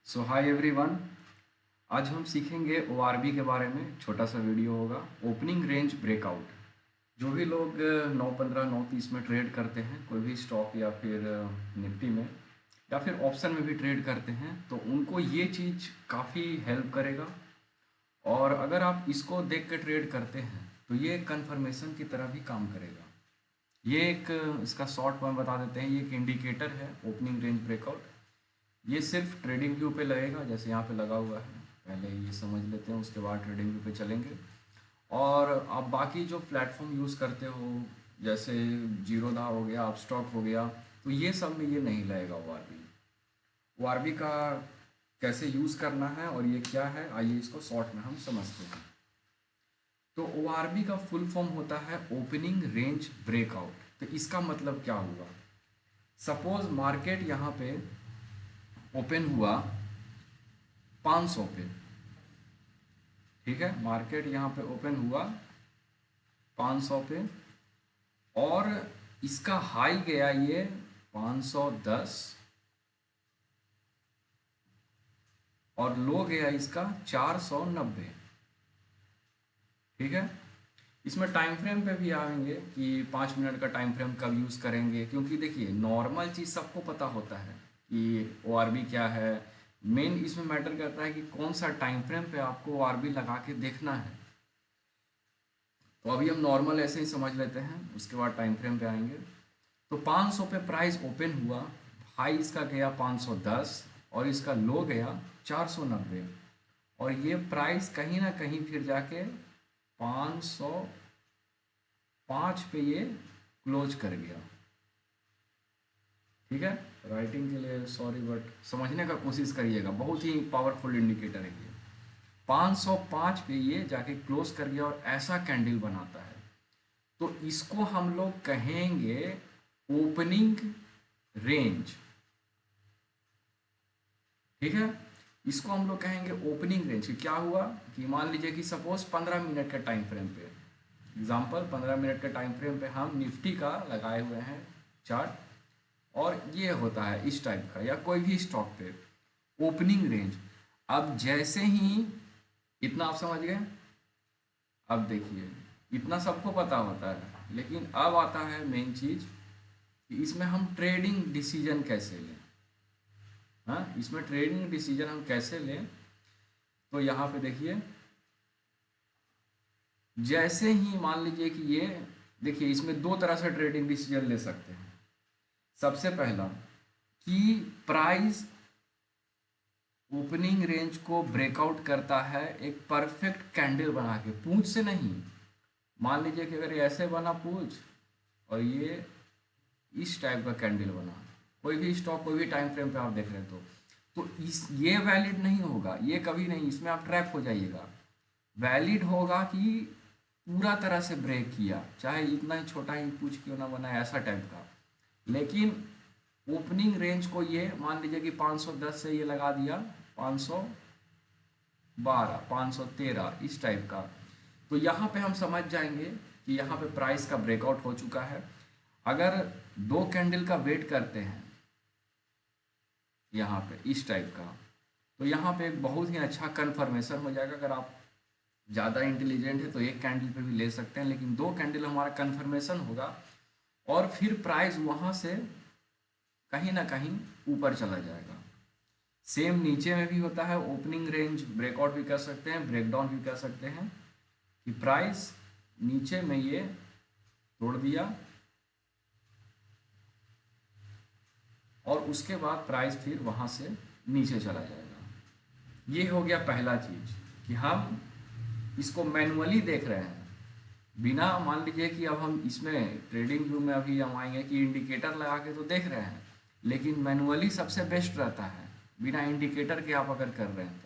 सो hi everyone. आज हम सीखेंगे ओआरबी के बारे में। छोटा सा वीडियो होगा। Opening range breakout. जो भी लोग 9.15 9.30 में ट्रेड करते हैं, कोई भी स्टॉक या फिर निफ्टी में या फिर ऑप्शन में भी ट्रेड करते हैं, तो उनको ये चीज़ काफ़ी हेल्प करेगा। और अगर आप इसको देख के ट्रेड करते हैं तो ये कंफर्मेशन की तरह भी काम करेगा। ये एक इसका शॉर्ट फॉर्म बता देते हैं। ये एक इंडिकेटर है, ओपनिंग रेंज ब्रेकआउट। ये सिर्फ ट्रेडिंग व्यू पे लगेगा, जैसे यहाँ पे लगा हुआ है। पहले ये समझ लेते हैं, उसके बाद ट्रेडिंग व्यू पे चलेंगे। और आप बाकी जो प्लेटफॉर्म यूज़ करते हो, जैसे जीरोधा हो गया, अपस्टॉक हो गया, तो ये सब में ये नहीं लगेगा ओ आर बी का कैसे यूज़ करना है और ये क्या है, आइए इसको शॉर्ट में हम समझते हैं। तो ओ आर बी का फुल फॉर्म होता है ओपनिंग रेंज ब्रेकआउट। तो इसका मतलब क्या हुआ? सपोज मार्केट यहाँ पे ओपन हुआ 500 पे। ठीक है, मार्केट यहाँ पे ओपन हुआ 500 पे और इसका हाई गया ये 510 और लो गया इसका 490। ठीक है, इसमें टाइम फ्रेम पे भी आएंगे कि 5 मिनट का टाइम फ्रेम कब यूज़ करेंगे, क्योंकि देखिए नॉर्मल चीज़ सबको पता होता है कि ओ आर बी क्या है। मेन इसमें मैटर करता है कि कौन सा टाइम फ्रेम पे आपको ओ आर बी लगा के देखना है। तो अभी हम नॉर्मल ऐसे ही समझ लेते हैं, उसके बाद टाइम फ्रेम पे आएंगे। तो 500 पे प्राइस ओपन हुआ, हाई इसका गया 510 और इसका लो गया 490। और ये प्राइस कहीं ना कहीं फिर जाके 505 पे ये क्लोज कर गया। ठीक है, राइटिंग के लिए सॉरी, बट समझने का कोशिश करिएगा, बहुत ही पावरफुल इंडिकेटर है ये। 505 पे ये जाके क्लोज कर गया और ऐसा कैंडल बनाता है। तो इसको हम लोग कहेंगे ओपनिंग रेंज। ठीक है, इसको हम लोग कहेंगे ओपनिंग रेंज। क्या हुआ कि मान लीजिए कि सपोज 15 मिनट के टाइम फ्रेम पे, एग्जांपल 15 मिनट के टाइम फ्रेम पे हम निफ्टी का लगाए हुए हैं चार्ट, और ये होता है इस टाइप का, या कोई भी स्टॉक पे ओपनिंग रेंज। अब जैसे ही, इतना आप समझ गए। अब देखिए, इतना सबको पता होता है, लेकिन अब आता है मेन चीज कि इसमें हम ट्रेडिंग डिसीजन कैसे लें। हाँ, इसमें ट्रेडिंग डिसीजन हम कैसे लें? तो यहाँ पे देखिए, जैसे ही मान लीजिए कि ये, देखिए इसमें दो तरह से ट्रेडिंग डिसीजन ले सकते हैं। सबसे पहला कि प्राइस ओपनिंग रेंज को ब्रेकआउट करता है एक परफेक्ट कैंडल बना के, पूंछ से नहीं। मान लीजिए कि अगर ये ऐसे बना पूंछ और ये इस टाइप का कैंडल बना, कोई भी स्टॉक कोई भी टाइम फ्रेम पे आप देख रहे हैं, तो इस ये वैलिड नहीं होगा, ये कभी नहीं, इसमें आप ट्रैप हो जाइएगा। वैलिड होगा कि पूरा तरह से ब्रेक किया, चाहे इतना ही छोटा ही पूछ क्यों ना बना, ऐसा टाइप का। लेकिन ओपनिंग रेंज को ये मान लीजिए कि 510 से ये लगा दिया 512 513 इस टाइप का, तो यहाँ पे हम समझ जाएंगे कि यहाँ पे प्राइस का ब्रेकआउट हो चुका है। अगर दो कैंडल का वेट करते हैं यहाँ पे इस टाइप का, तो यहाँ पे एक बहुत ही अच्छा कन्फर्मेशन हो जाएगा। अगर आप ज़्यादा इंटेलिजेंट है तो एक कैंडल पे भी ले सकते हैं, लेकिन दो कैंडल हमारा कन्फर्मेशन होगा और फिर प्राइस वहाँ से कहीं ना कहीं ऊपर चला जाएगा। सेम नीचे में भी होता है, ओपनिंग रेंज ब्रेकआउट भी कर सकते हैं, ब्रेकडाउन भी कर सकते हैं, कि प्राइस नीचे में ये तोड़ दिया और उसके बाद प्राइस फिर वहाँ से नीचे चला जाएगा। ये हो गया पहला चीज़ कि हम इसको मैनुअली देख रहे हैं, बिना, मान लीजिए कि अब हम इसमें ट्रेडिंग व्यू में अभी हम आएंगे कि इंडिकेटर लगा के तो देख रहे हैं, लेकिन मैनुअली सबसे बेस्ट रहता है बिना इंडिकेटर के आप अगर कर रहे हैं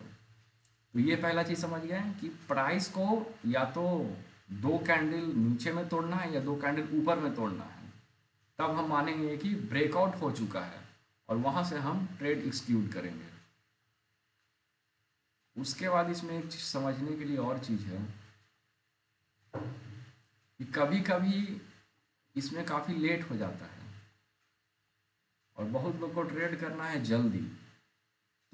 तो ये पहला चीज़ समझ गए हैं कि प्राइस को या तो दो कैंडल नीचे में तोड़ना है या दो कैंडल ऊपर में तोड़ना है, तब हम मानेंगे कि ब्रेकआउट हो चुका है और वहाँ से हम ट्रेड एक्सक्यूट करेंगे। उसके बाद इसमें एक चीज़ समझने के लिए और चीज़ है कि कभी कभी इसमें काफ़ी लेट हो जाता है और बहुत लोग को ट्रेड करना है जल्दी।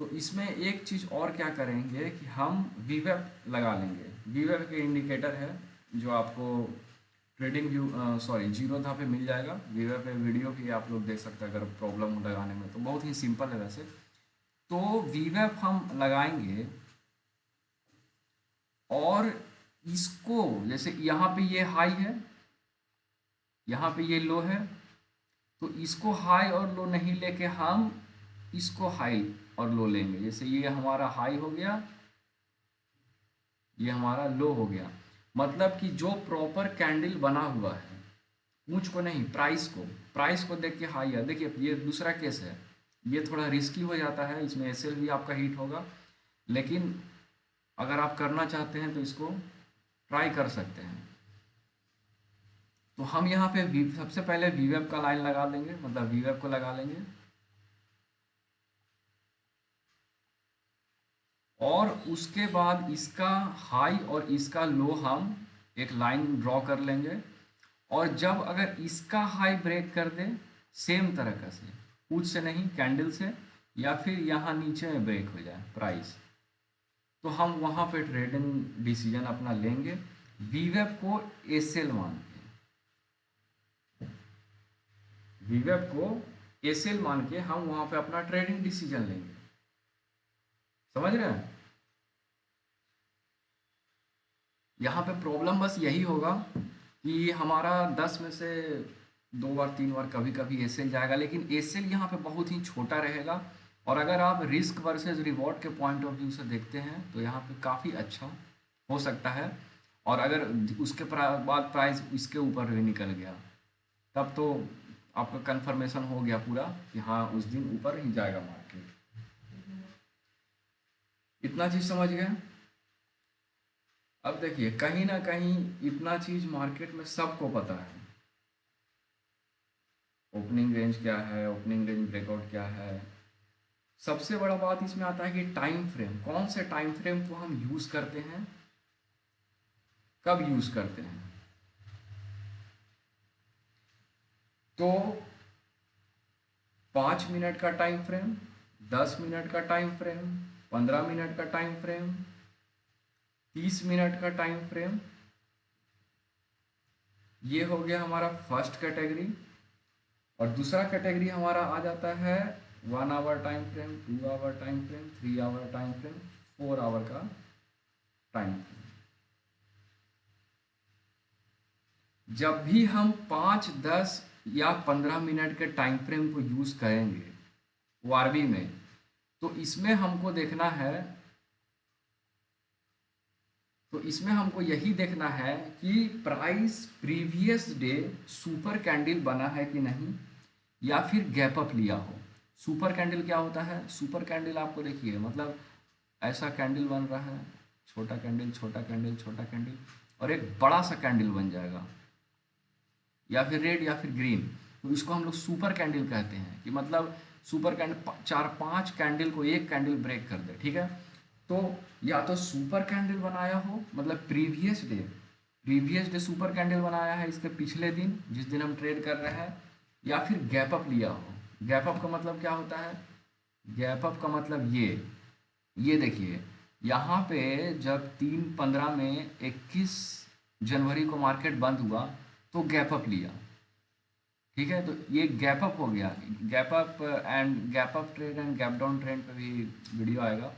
तो इसमें एक चीज़ और क्या करेंगे कि हम वीवेप लगा लेंगे। वीवेप के इंडिकेटर है जो आपको ट्रेडिंग व्यू सॉरी जीरोधा पे मिल जाएगा। वीवेप पे वीडियो भी आप लोग देख सकते हैं अगर प्रॉब्लम हो लगाने में, तो बहुत ही सिंपल है वैसे। तो वीवेप हम लगाएंगे और इसको जैसे यहाँ पे ये हाई है, यहाँ पे ये लो है, तो इसको हाई और लो नहीं लेके हम इसको हाई और लो लेंगे। जैसे ये हमारा हाई हो गया, ये हमारा लो हो गया। मतलब कि जो प्रॉपर कैंडल बना हुआ है, पूंछ को नहीं प्राइस को देख के हाई है। देखिए ये दूसरा केस है, ये थोड़ा रिस्की हो जाता है, इसमें एसएल भी आपका हिट होगा, लेकिन अगर आप करना चाहते हैं तो इसको ट्राई कर सकते हैं। तो हम यहाँ पे सबसे पहले वीवेप का लाइन लगा लेंगे, मतलब वीवेप को लगा लेंगे और उसके बाद इसका हाई और इसका लो हम एक लाइन ड्रॉ कर लेंगे। और जब अगर इसका हाई ब्रेक कर दे सेम तरीके से, पूछ से नहीं कैंडल से, या फिर यहाँ नीचे में ब्रेक हो जाए प्राइस, तो हम वहाँ पे ट्रेडिंग डिसीजन अपना लेंगे वीवेप को एसएल मान के। वीवेप को एसएल मान के हम वहाँ पे अपना ट्रेडिंग डिसीजन लेंगे। समझ रहे हैं? यहाँ पे प्रॉब्लम बस यही होगा कि हमारा 10 में से 2 बार 3 बार कभी कभी एसएल जाएगा, लेकिन एसएल यहाँ पे बहुत ही छोटा रहेगा। और अगर आप रिस्क वर्सेस रिवॉर्ड के पॉइंट ऑफ व्यू से देखते हैं तो यहाँ पे काफ़ी अच्छा हो सकता है। और अगर उसके बाद प्राइस इसके ऊपर भी निकल गया, तब तो आपका कंफर्मेशन हो गया पूरा कि हाँ उस दिन ऊपर ही जाएगा मार्केट। इतना चीज़ समझ गए? अब देखिए कहीं ना कहीं इतना चीज़ मार्केट में सबको पता है, ओपनिंग रेंज क्या है, ओपनिंग रेंज ब्रेकआउट क्या है। सबसे बड़ा बात इसमें आता है कि टाइम फ्रेम, कौन से टाइम फ्रेम को हम यूज़ करते हैं, कब यूज़ करते हैं। तो 5 मिनट का टाइम फ्रेम, 10 मिनट का टाइम फ्रेम, 15 मिनट का टाइम फ्रेम, 30 मिनट का टाइम फ्रेम, ये हो गया हमारा फर्स्ट कैटेगरी। और दूसरा कैटेगरी हमारा आ जाता है 1 hour time frame, 2 hour time frame, 3 hour time frame, 4 hour का टाइम फ्रेम। जब भी हम 5, 10 या 15 मिनट के टाइम फ्रेम को यूज़ करेंगे ओआरबी में, तो इसमें हमको देखना है, तो इसमें हमको यही देखना है कि price previous day super candle बना है कि नहीं, या फिर गैप अप लिया हो। सुपर कैंडल क्या होता है? सुपर कैंडल आपको देखिए मतलब ऐसा कैंडल बन रहा है, छोटा कैंडल छोटा कैंडल छोटा कैंडल, और एक बड़ा सा कैंडल बन जाएगा, या फिर रेड या फिर ग्रीन। तो इसको हम लोग सुपर कैंडल कहते हैं कि मतलब सुपर कैंडल 4-5 कैंडल को एक कैंडल ब्रेक कर दे, ठीक है। तो या तो सुपर कैंडल बनाया हो, मतलब प्रीवियस डे सुपर कैंडल बनाया है इसके पिछले दिन जिस दिन हम ट्रेड कर रहे हैं, या फिर गैप अप लिया हो। गैप अप का मतलब क्या होता है? गैप अप का मतलब ये देखिए यहाँ पे जब 3/15 में 21 जनवरी को मार्केट बंद हुआ तो गैप अप लिया, ठीक है। तो ये गैप अप हो गया, gap up and gap up trade and gap down trend पे भी वीडियो आएगा।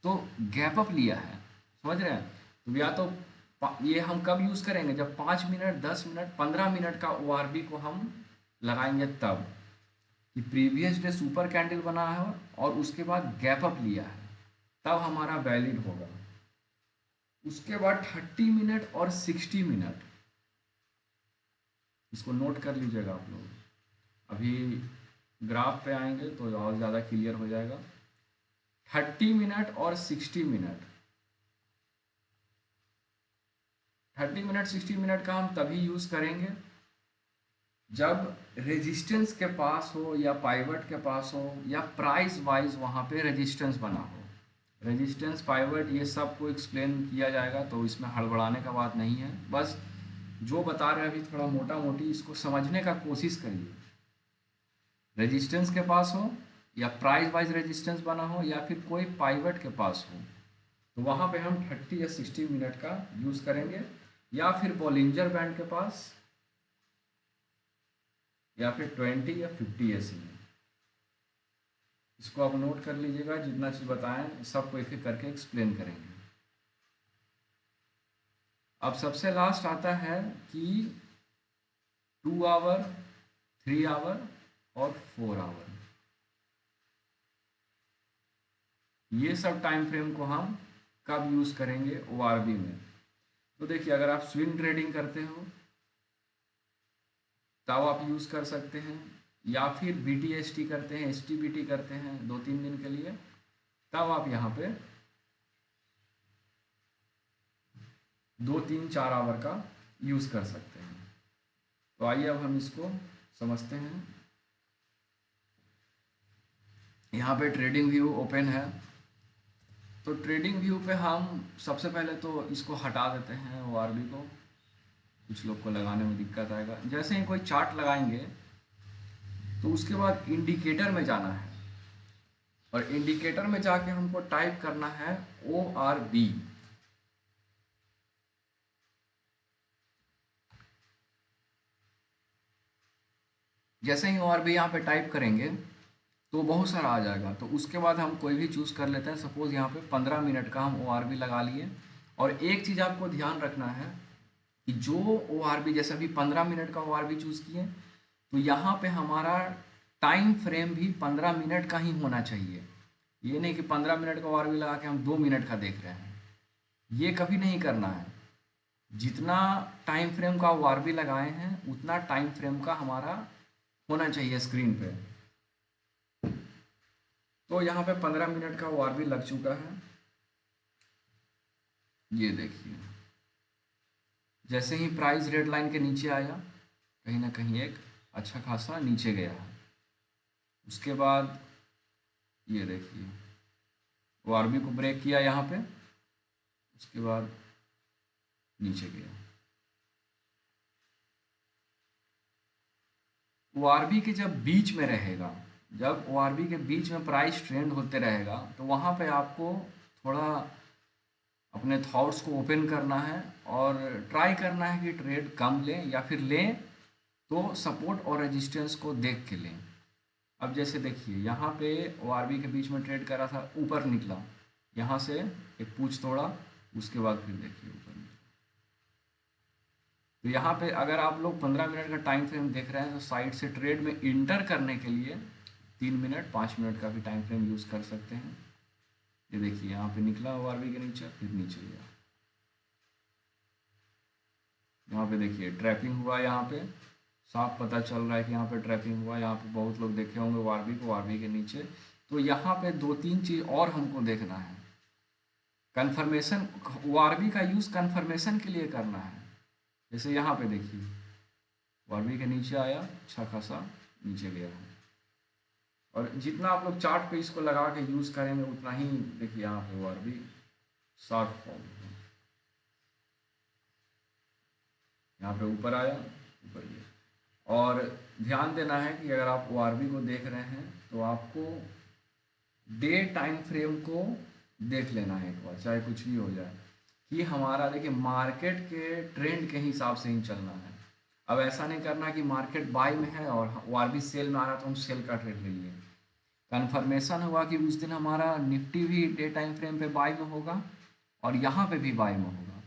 तो गैप अप लिया है, समझ रहे हैं? तो या तो ये हम कब यूज़ करेंगे? जब 5 मिनट, 10 मिनट, 15 मिनट का ओआरबी को हम लगाएंगे, तब कि प्रीवियस डे सुपर कैंडल बना है और उसके बाद गैप अप लिया है, तब हमारा वैलिड होगा। उसके बाद 30 मिनट और 60 मिनट, इसको नोट कर लीजिएगा आप लोग। अभी ग्राफ पे आएंगे तो और ज़्यादा क्लियर हो जाएगा। 30 मिनट और 60 मिनट, 30 मिनट 60 मिनट का हम तभी यूज़ करेंगे जब रेजिस्टेंस के पास हो या पाइवट के पास हो या प्राइस वाइज वहाँ पे रेजिस्टेंस बना हो। रेजिस्टेंस, पाइवट, ये सब को एक्सप्लेन किया जाएगा, तो इसमें हड़बड़ाने का बात नहीं है। बस जो बता रहे हैं अभी थोड़ा मोटा मोटी इसको समझने का कोशिश करिए। रेजिस्टेंस के पास हो या प्राइस वाइज रेजिस्टेंस बना हो या फिर कोई पाइवट के पास हो, तो वहाँ पे हम 30 या 60 मिनट का यूज़ करेंगे, या फिर बॉलिंजर बैंड के पास, या फिर 20 या 50 ऐसे में। इसको आप नोट कर लीजिएगा, जितना चीज़ बताएं सबको एक एक करके एक्सप्लेन करेंगे। अब सबसे लास्ट आता है कि 2 आवर, 3 आवर और 4 आवर, ये सब टाइम फ्रेम को हम कब यूज़ करेंगे ओआरबी में। तो देखिए, अगर आप स्विंग ट्रेडिंग करते हो तब आप यूज़ कर सकते हैं, या फिर बीटीएसटी करते हैं, एसटीबीटी करते हैं 2-3 दिन के लिए, तब आप यहाँ पे 2-3-4 आवर का यूज़ कर सकते हैं। तो आइए अब हम इसको समझते हैं। यहाँ पे ट्रेडिंग व्यू ओपन है, तो ट्रेडिंग व्यू पे हम सबसे पहले तो इसको हटा देते हैं ओआरबी को, कुछ लोग को लगाने में दिक्कत आएगा। जैसे ही कोई चार्ट लगाएंगे तो उसके बाद इंडिकेटर में जाना है, और इंडिकेटर में जाके हमको टाइप करना है ORB। जैसे ही ORB यहाँ पे टाइप करेंगे तो बहुत सारा आ जाएगा, तो उसके बाद हम कोई भी चूज़ कर लेते हैं। सपोज़ यहाँ पे 15 मिनट का हम ORB लगा लिए। और एक चीज़ आपको ध्यान रखना है कि जो ORB, जैसे अभी 15 मिनट का ORB चूज़ किए, तो यहाँ पे हमारा टाइम फ्रेम भी 15 मिनट का ही होना चाहिए। ये नहीं कि 15 मिनट का ORB लगा के हम 2 मिनट का देख रहे हैं, ये कभी नहीं करना है। जितना टाइम फ्रेम का ORB लगाए हैं उतना टाइम फ्रेम का हमारा होना चाहिए स्क्रीन पे। तो यहाँ पे 15 मिनट का ORB लग चुका है, ये देखिए। जैसे ही प्राइस रेड लाइन के नीचे आया, कहीं ना कहीं एक अच्छा खासा नीचे गया है, उसके बाद ये देखिए ORB को ब्रेक किया यहाँ पे, उसके बाद नीचे गया। ORB के जब बीच में रहेगा, जब ORB के बीच में प्राइस ट्रेंड होते रहेगा, तो वहाँ पे आपको थोड़ा अपने थॉट्स को ओपन करना है और ट्राई करना है कि ट्रेड कम लें, या फिर लें तो सपोर्ट और रेजिस्टेंस को देख के लें। अब जैसे देखिए, यहाँ पे ORB के बीच में ट्रेड करा था, ऊपर निकला, यहाँ से एक पूछ तोड़ा, उसके बाद फिर देखिए ऊपर निकला। तो यहाँ पे अगर आप लोग 15 मिनट का टाइम फ्रेम देख रहे हैं, तो साइड से ट्रेड में इंटर करने के लिए 3 मिनट 5 मिनट का भी टाइम फ्रेम यूज़ कर सकते हैं। ये देखिए, यहाँ पे निकला ORB के नीचे, फिर नीचे गया। यहाँ पे देखिए ट्रैपिंग हुआ, यहाँ पे साफ पता चल रहा है कि यहाँ पे ट्रैपिंग हुआ। यहाँ पे बहुत लोग देखे होंगे ORB को, ORB के नीचे। तो यहाँ पे 2-3 चीज़ और हमको देखना है। कन्फर्मेशन, ORB का यूज़ कन्फर्मेशन के लिए करना है। जैसे यहाँ पे देखिए ORB के नीचे आया, अच्छा खासा नीचे गया है। और जितना आप लोग चार्ट पे इसको लगा के यूज़ करेंगे उतना ही देखिए यहाँ पे ORB शॉर्ट फॉल, यहाँ पे ऊपर आया, ऊपर गया। और ध्यान देना है कि अगर आप ORB को देख रहे हैं तो आपको डे टाइम फ्रेम को देख लेना है एक बार, चाहे कुछ भी हो जाए, कि हमारा देखिए मार्केट के ट्रेंड के हिसाब से ही चलना है। अब ऐसा नहीं करना कि मार्केट बाई में है और ORB सेल में आ रहा तो हम सेल का ट्रेड ले लिए। कन्फर्मेशन हुआ कि उस दिन हमारा निफ्टी भी डे टाइम फ्रेम पे बाई में होगा और यहाँ पे भी बाई में होगा,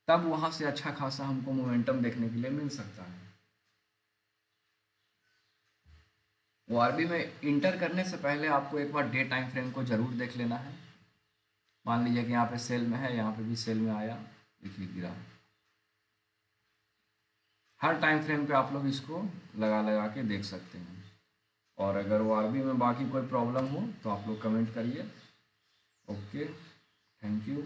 तब वहाँ से अच्छा खासा हमको मोमेंटम देखने के लिए मिल सकता है। ORB में इंटर करने से पहले आपको एक बार डे टाइम फ्रेम को ज़रूर देख लेना है। मान लीजिए कि यहाँ पे सेल में है, यहाँ पे भी सेल में आया, देखिए गिरा। हर टाइम फ्रेम पे आप लोग इसको लगा लगा के देख सकते हैं। और अगर ORB में बाकी कोई प्रॉब्लम हो तो आप लोग कमेंट करिए। Okay, thank you.